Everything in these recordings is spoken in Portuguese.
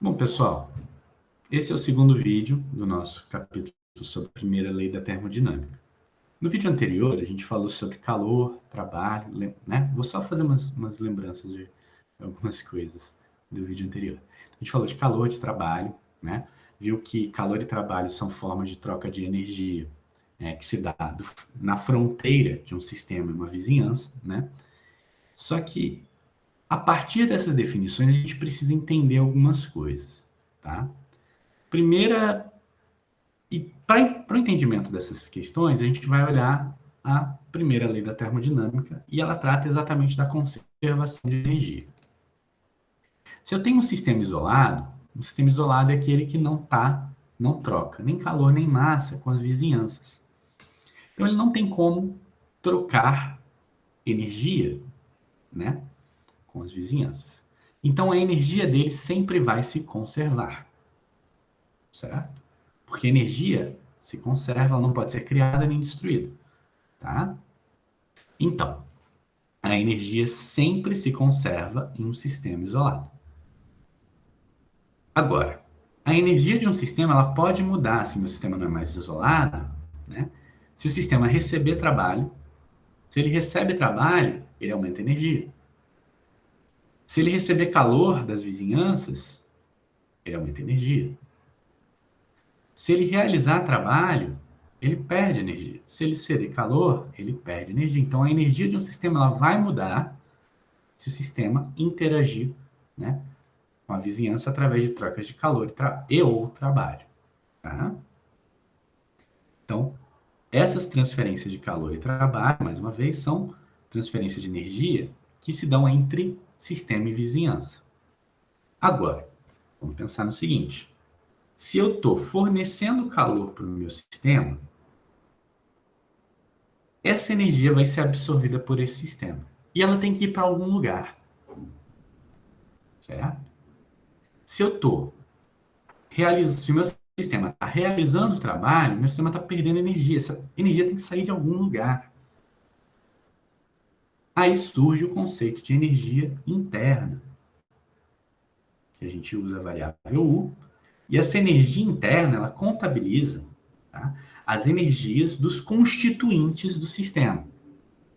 Bom, pessoal, esse é o segundo vídeo do nosso capítulo sobre a primeira lei da termodinâmica. No vídeo anterior, a gente falou sobre calor, trabalho, né? Vou só fazer umas lembranças de algumas coisas do vídeo anterior. A gente falou de calor, de trabalho, né? Viu que calor e trabalho são formas de troca de energia, que se dá na fronteira de um sistema e uma vizinhança, né? Só que, a partir dessas definições, a gente precisa entender algumas coisas, tá? Primeira, e para o entendimento dessas questões, a gente vai olhar a primeira lei da termodinâmica e ela trata exatamente da conservação de energia. Se eu tenho um sistema isolado é aquele que não troca nem calor nem massa com as vizinhanças. Então ele não tem como trocar energia, né, com as vizinhanças. Então a energia dele sempre vai se conservar, certo? Porque a energia se conserva, ela não pode ser criada nem destruída, tá? Então, a energia sempre se conserva em um sistema isolado. Agora, a energia de um sistema ela pode mudar se o meu sistema não é mais isolado, né? Se o sistema receber trabalho, se ele recebe trabalho, ele aumenta a energia. Se ele receber calor das vizinhanças, ele aumenta a energia. Se ele realizar trabalho, ele perde energia. Se ele ceder calor, ele perde energia. Então, a energia de um sistema ela vai mudar se o sistema interagir, né, com a vizinhança através de trocas de calor e ou trabalho. Tá? Então, essas transferências de calor e trabalho, mais uma vez, são transferências de energia que se dão entre sistema e vizinhança. Agora, vamos pensar no seguinte. Se eu estou fornecendo calor para o meu sistema, essa energia vai ser absorvida por esse sistema. E ela tem que ir para algum lugar. Certo? Se eu estou realizando, se o meu sistema está realizando o trabalho, meu sistema está perdendo energia. Essa energia tem que sair de algum lugar. Aí surge o conceito de energia interna, que a gente usa a variável U, e essa energia interna, ela contabiliza, tá, as energias dos constituintes do sistema.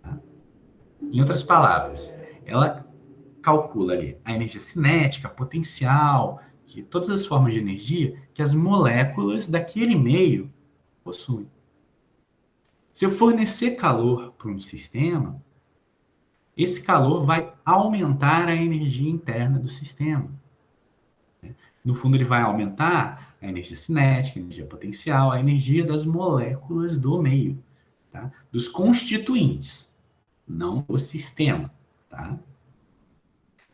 Tá? Em outras palavras, ela calcula ali a energia cinética, potencial, de todas as formas de energia que as moléculas daquele meio possuem. Se eu fornecer calor para um sistema, esse calor vai aumentar a energia interna do sistema. No fundo, ele vai aumentar a energia cinética, a energia potencial, a energia das moléculas do meio, tá? Dos constituintes, não do sistema. Tá?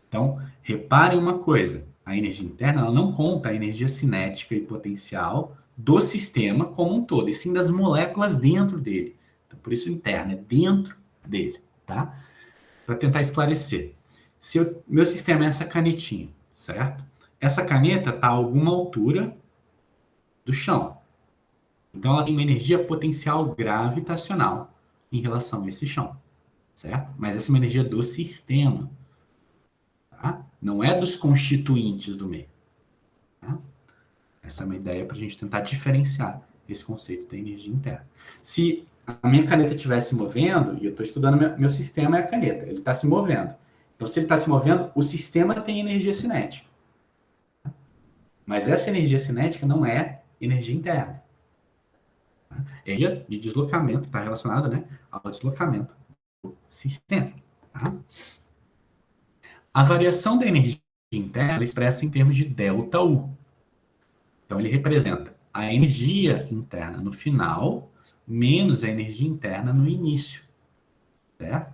Então, reparem uma coisa, a energia interna ela não conta a energia cinética e potencial do sistema como um todo, e sim das moléculas dentro dele. Então, por isso interna, é dentro dele. Tá? Para tentar esclarecer. Se meu sistema é essa canetinha, certo? Essa caneta está a alguma altura do chão. Então ela tem uma energia potencial gravitacional em relação a esse chão, certo? Mas essa é uma energia do sistema, tá? Não é dos constituintes do meio. Tá? Essa é uma ideia para a gente tentar diferenciar esse conceito da energia interna. Se a minha caneta estiver se movendo, e eu estou estudando meu sistema, é a caneta, ele está se movendo. Então, se ele está se movendo, o sistema tem energia cinética. Mas essa energia cinética não é energia interna. Energia de deslocamento está relacionada, né, ao deslocamento do sistema. Tá? A variação da energia interna é expressa em termos de ΔU. Então, ele representa a energia interna no final menos a energia interna no início. Certo?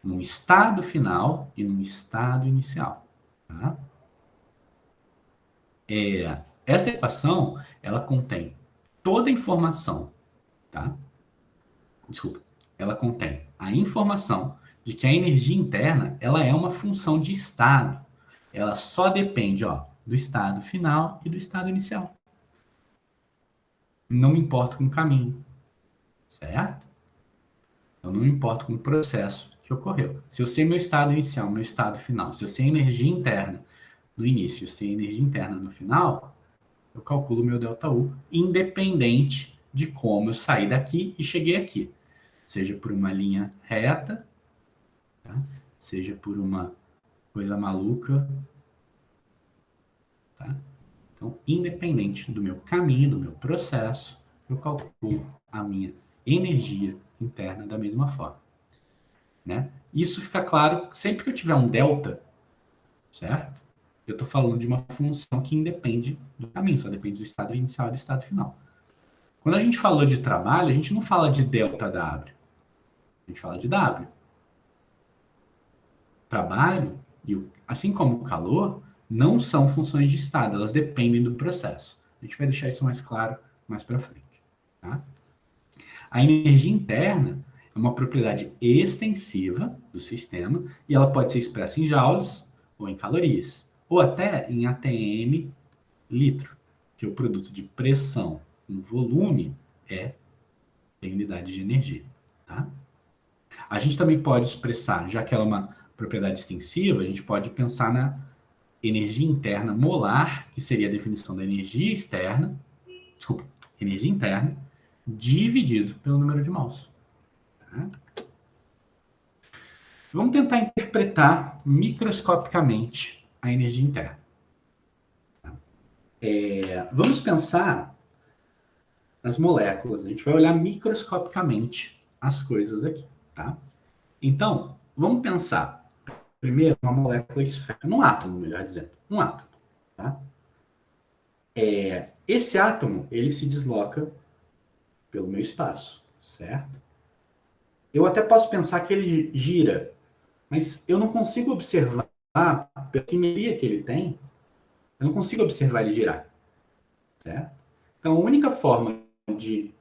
Num estado final e num estado inicial. Tá? Essa equação, ela contém toda a informação, tá? Desculpa, ela contém a informação de que a energia interna, ela é uma função de estado. Ela só depende, do estado final e do estado inicial. Não me importo com o caminho, certo? Eu não me importo com o processo que ocorreu. Se eu sei meu estado inicial, meu estado final, se eu sei a energia interna no início e sem energia interna no final, eu calculo meu ΔU, independente de como eu saí daqui e cheguei aqui. Seja por uma linha reta, tá? Seja por uma coisa maluca, tá? Então, independente do meu caminho, do meu processo, eu calculo a minha energia interna da mesma forma, né? Isso fica claro sempre que eu tiver um delta, certo? Eu estou falando de uma função que independe do caminho, só depende do estado inicial e do estado final. Quando a gente falou de trabalho, a gente não fala de delta W, a gente fala de W. Trabalho, assim como o calor, não são funções de estado, elas dependem do processo. A gente vai deixar isso mais claro mais para frente. Tá? A energia interna é uma propriedade extensiva do sistema e ela pode ser expressa em joules ou em calorias, ou até em ATM litro, que é o produto de pressão em volume tem unidade de energia. Tá? A gente também pode expressar, já que ela é uma propriedade extensiva, a gente pode pensar na energia interna molar, que seria a definição da energia externa, desculpa, energia interna, dividido pelo número de mols. Tá? Vamos tentar interpretar microscopicamente a energia interna. Vamos pensar nas moléculas. A gente vai olhar microscopicamente as coisas aqui, tá? Então, vamos pensar primeiro uma molécula esférica, num átomo, melhor dizendo, um átomo, tá? Esse átomo, ele se desloca pelo meu espaço, certo? Eu até posso pensar que ele gira, mas eu não consigo observar, pela simetria que ele tem, eu não consigo observar ele girar, certo? Então, a única forma de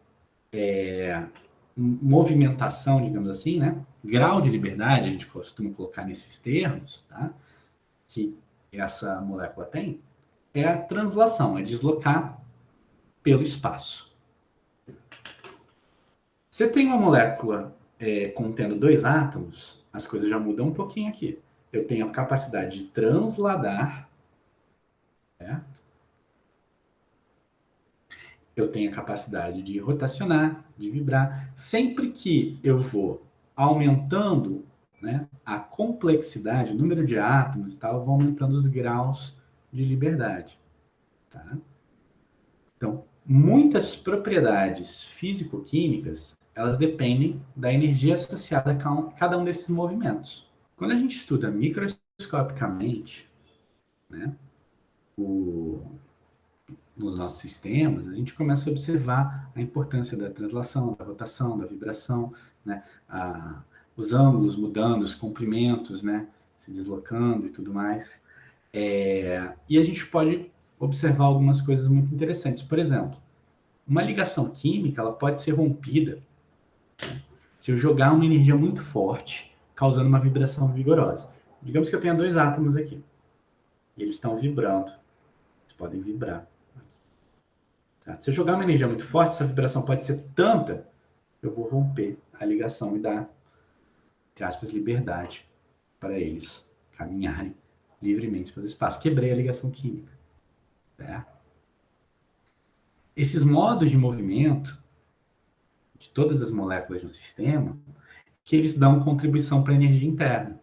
movimentação, digamos assim, né? Grau de liberdade, a gente costuma colocar nesses termos, tá? Que essa molécula tem, é a translação, é deslocar pelo espaço. Você tem uma molécula contendo dois átomos, as coisas já mudam um pouquinho aqui. Eu tenho a capacidade de transladar, certo? Eu tenho a capacidade de rotacionar, de vibrar. Sempre que eu vou aumentando, né, a complexidade, o número de átomos e tal, eu vou aumentando os graus de liberdade. Tá? Então, muitas propriedades físico-químicas, elas dependem da energia associada a cada um desses movimentos. Quando a gente estuda microscopicamente, né, nos nossos sistemas, a gente começa a observar a importância da translação, da rotação, da vibração, né, os ângulos mudando, os comprimentos, né, se deslocando e tudo mais. E a gente pode observar algumas coisas muito interessantes. Por exemplo, uma ligação química ela pode ser rompida, né, se eu jogar uma energia muito forte, causando uma vibração vigorosa. Digamos que eu tenha dois átomos aqui, e eles estão vibrando. Eles podem vibrar. Tá? Se eu jogar uma energia muito forte, essa vibração pode ser tanta, eu vou romper a ligação e dar, entre aspas, liberdade para eles caminharem livremente pelo espaço. Quebrei a ligação química. Tá? Esses modos de movimento de todas as moléculas do sistema, que eles dão contribuição para a energia interna.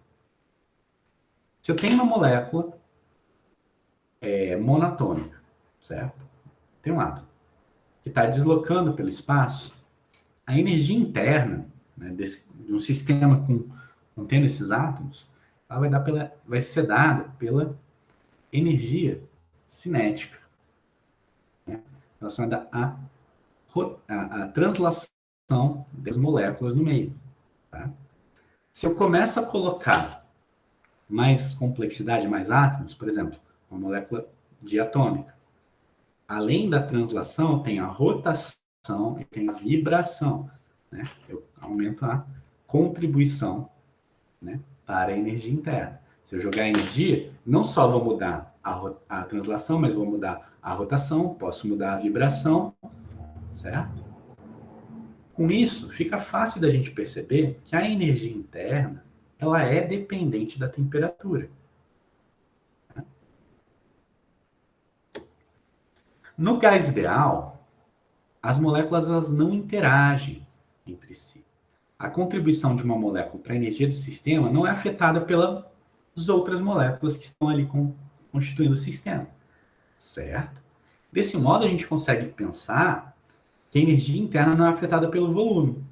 Se eu tenho uma molécula monatômica, certo? Tem um átomo que está deslocando pelo espaço, a energia interna, né, de um sistema contendo esses átomos, ela vai ser dada pela energia cinética, né, relacionada à translação das moléculas no meio. Tá? Se eu começo a colocar mais complexidade, mais átomos, por exemplo, uma molécula diatômica, além da translação, tem a rotação e tem a vibração. Né? Eu aumento a contribuição, né, para a energia interna. Se eu jogar energia, não só vou mudar a translação, mas vou mudar a rotação, posso mudar a vibração, certo? Com isso, fica fácil da gente perceber que a energia interna ela é dependente da temperatura. No gás ideal, as moléculas elas não interagem entre si. A contribuição de uma molécula para a energia do sistema não é afetada pelas outras moléculas que estão ali constituindo o sistema, certo? Desse modo, a gente consegue pensar que a energia interna não é afetada pelo volume.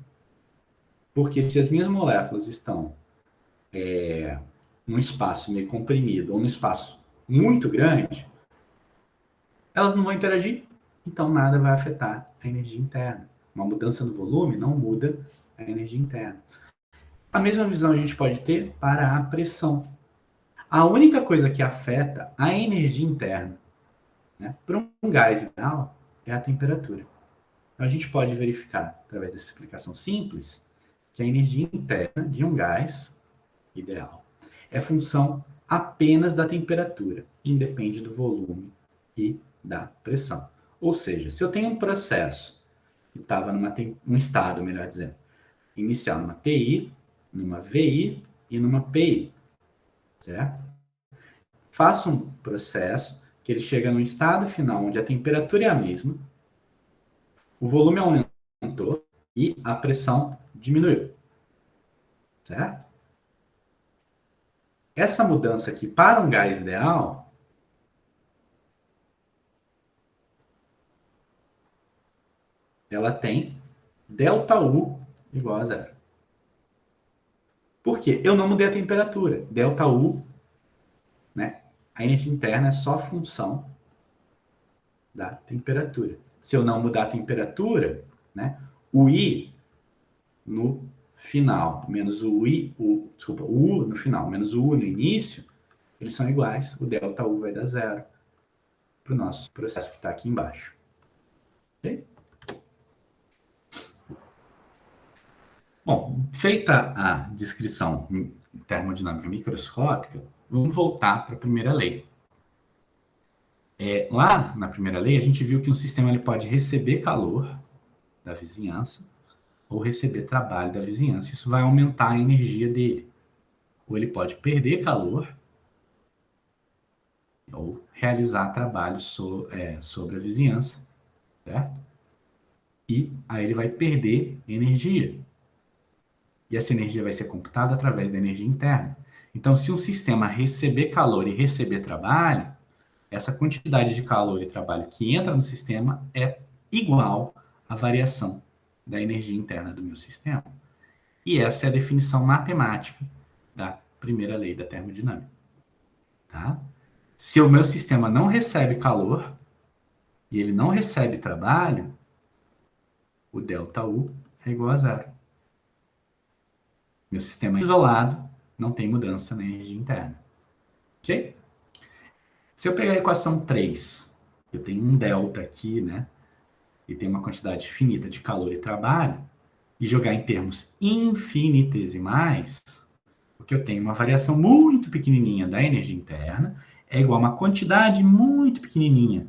Porque se as minhas moléculas estão num espaço meio comprimido ou num espaço muito grande, elas não vão interagir, então nada vai afetar a energia interna. Uma mudança no volume não muda a energia interna. A mesma visão a gente pode ter para a pressão. A única coisa que afeta a energia interna, né, para um gás ideal é a temperatura. Então, a gente pode verificar, através dessa explicação simples, que a energia interna de um gás ideal é função apenas da temperatura, independe do volume e da pressão. Ou seja, se eu tenho um processo que estava num estado, melhor dizendo, inicial numa TI, numa VI e numa PI, certo? Faço um processo que ele chega num estado final onde a temperatura é a mesma, o volume aumentou e a pressão diminuiu, certo? Essa mudança aqui para um gás ideal ela tem ΔU igual a zero. Por quê? Eu não mudei a temperatura. ΔU, né? A energia interna é só função da temperatura. Se eu não mudar a temperatura, né? O I no final menos o U no final menos o U no início, eles são iguais. O ΔU vai dar zero para o nosso processo que está aqui embaixo. Ok? Bom, feita a descrição termodinâmica microscópica, vamos voltar para a primeira lei. Lá na primeira lei, a gente viu que um sistema ele pode receber calor da vizinhança ou receber trabalho da vizinhança. Isso vai aumentar a energia dele. Ou ele pode perder calor ou realizar trabalho sobre a vizinhança, certo? E aí ele vai perder energia. E essa energia vai ser computada através da energia interna. Então, se um sistema receber calor e receber trabalho, essa quantidade de calor e trabalho que entra no sistema é igual à variação da energia interna do meu sistema. E essa é a definição matemática da primeira lei da termodinâmica. Tá? Se o meu sistema não recebe calor e ele não recebe trabalho, o ΔU é igual a zero. Meu sistema é isolado, não tem mudança na energia interna. Ok? Se eu pegar a equação 3, eu tenho um delta aqui, né? E tem uma quantidade finita de calor e trabalho, e jogar em termos infinitesimais, porque eu tenho uma variação muito pequenininha da energia interna, é igual a uma quantidade muito pequenininha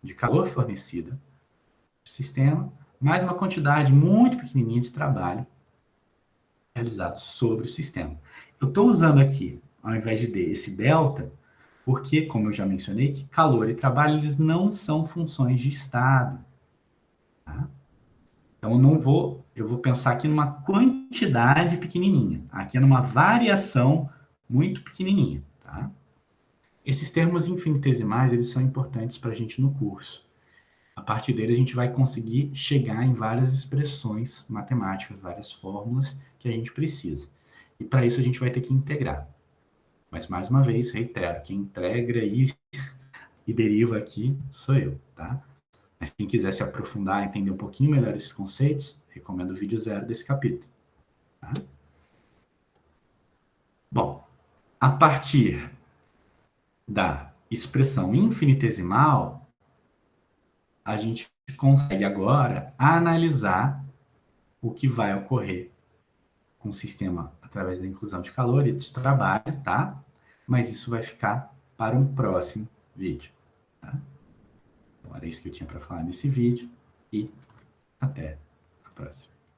de calor fornecida para o sistema, mais uma quantidade muito pequenininha de trabalho realizado sobre o sistema. Eu estou usando aqui, ao invés de D, esse delta, porque, como eu já mencionei, que calor e trabalho eles não são funções de estado. Tá? Então, eu vou pensar aqui numa quantidade pequenininha. Aqui é numa variação muito pequenininha. Tá? Esses termos infinitesimais, eles são importantes para a gente no curso. A partir dele, a gente vai conseguir chegar em várias expressões matemáticas, várias fórmulas que a gente precisa. E para isso, a gente vai ter que integrar. Mas, mais uma vez, reitero, quem integra e deriva aqui sou eu, tá? Mas quem quiser se aprofundar, entender um pouquinho melhor esses conceitos, recomendo o vídeo 0 desse capítulo. Tá? Bom, a partir da expressão infinitesimal, a gente consegue agora analisar o que vai ocorrer com o sistema através da inclusão de calor e de trabalho, tá? Mas isso vai ficar para um próximo vídeo. Tá? Então, era isso que eu tinha para falar nesse vídeo e até a próxima.